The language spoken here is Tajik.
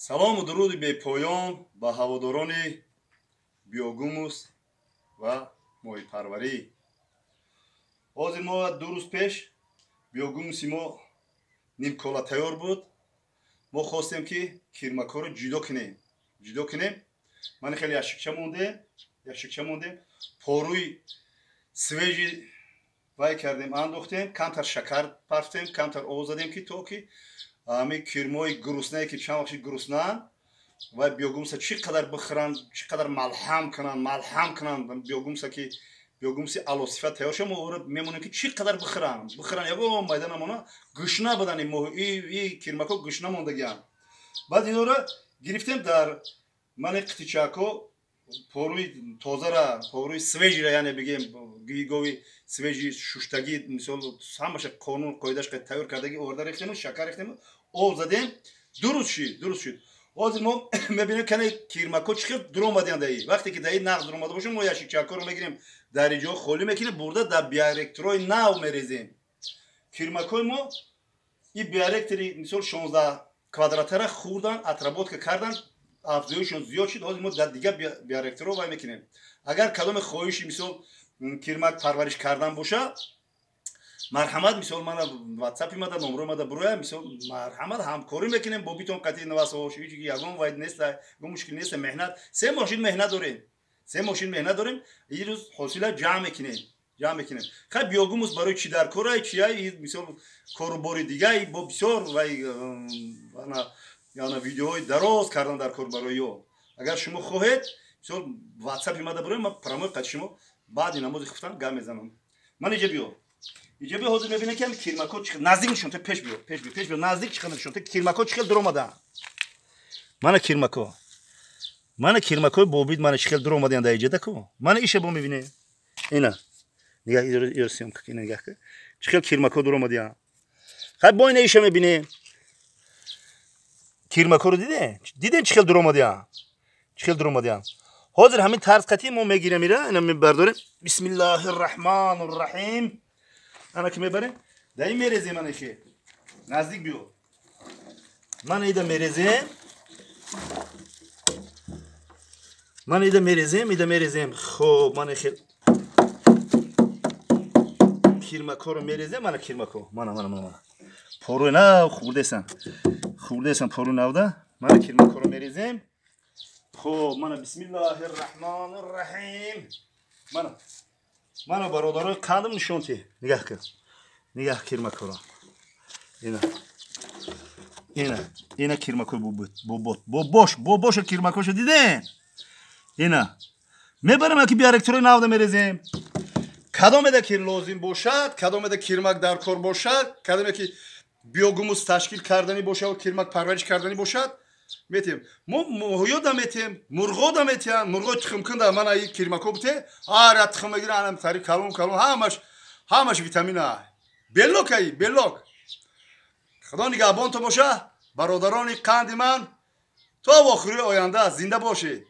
салому дуруди бепоён ба ҳаводорони биогумус ва моҳипарварӣ. ҳозир мо 2 рӯз пеш биогумуси мо нимкола тайёр буд. мо хостем ки кирмакҳоро ҷудо кунем. Ман хеле яшикча мондем. Поруи свежи вай кардем, андохтем, камтар шакар парфтем, камтар об задем ки то ки ҳамин кирмои гуруснае ки чанд вақти гуруснаанд вай биогумуса чӣ қадар бихӯранд, чӣ қадар малҳам кунанд биогумуса ки биогумуси алосифа тайёр шуда, мо оро мемонем ки чӣ қадар бихӯранд, ягон майда намона, гӯшна будани и кирмакҳо гӯшна мондагианд. Баъд инҳоро гирифтем дар мани қитичакҳо, поруи тозара, поруи свежира, яъне бигем гови свежи шуштагӣ, мисол ҳамаша қонун қоидааш тайёр кардаги оварда рехтему, шакар рехтему, об задем. 2 рӯз шуд. ҳозир мо мебинем кане кирмакҳо чӣ хел дуромадианд. Вақте ки даи нағз дуромада бошад, мо яшикчакҳоро мегирем, дар ҷо холӣ мекунем, бурда дар биоректорои нав мерезем. Кирмакҳои мо и биоректори мисол 16 квадратара хурдан, отработка кардан, афзоишон зиёд шуд. ҳозир мо дар дигар биоректоро вай мекунем. Агар кадоме хоҳиши мисол кирмак парвариш кардан боша, марҳамат, мисол мана ватсапи мада номро мада буроя, мисол марҳамат ҳамкорӣ мекунем бо битон қати навасоши ягон вайд нест, ягон мушкил нест. Меҳнат 3 мошин меҳнат дорем. ин рӯз ҳосила ҷамъ мекунем. хай биогумус барои чӣ дар кора, чия мисол кору бори дига бо бисёр вай яна видеоҳои дароз кардан дар кор барои ё. Агар шумо хоҳед, мисол ватсапи мада буроя, ман промои қати шумо баъди намози хуфтан гап мезанам. Ман иҷоби ҳозир мебинем ки кирмакҳо чӣ хел наздик нишон, то пеш биё, наздик чӣ хел нишон, то кирмакҳо чӣ хел дуромадаанд. Мана кирмакҳои бобид мана чӣ хел дуромадаанд дар иҷада ку. Мана иша бо мебинем. Ина. Нигоҳ иро сёмка ки нигоҳ ки. Чӣ хел кирмакҳо дуромадаанд. хай бо ина иша мебинем. Кирмакҳоро дидем чӣ хел дуромадаанд. ҳозир ҳамин тарз қати мо мегирем, ина мебардорем. Бисмиллаҳирраҳмонирраҳим. Ана ки мебарем, да ин мерезем. Ана ки наздик биё. Мана ида мерезем. Хоб, мана хел кирмакҳоро мерезем. Мана кирмакҳо, мана. Поруи нав хурдесан поруи навда. Мана кирмакҳоро мерезем. Хоб, мана бисмиллаҳирраҳмонирраҳим. Мана бародарои қандим нишонти. Нигоҳ кирмакҳоро. Ина кирмакҳои бобоша кирмакҳошо дидем. Ина мебарем ки биоректорои навда мерезем. Кадомеда ки лозим бошад, кадомеда кирмак дар кор бошад, кадоме ки биогумус ташкил кардани бошад, кирмак парвариш кардани бошад, метем. Мо моҳиёда метем, мурғода метем, мурғои тухмкунда мана и кирмакҳо бите, ара тухм мегиран, тари калон ҳамаш витамина. Белок. Худо нигаҳбонтон боша. Бародарони қанди ман, то охири оянда зинда бошед.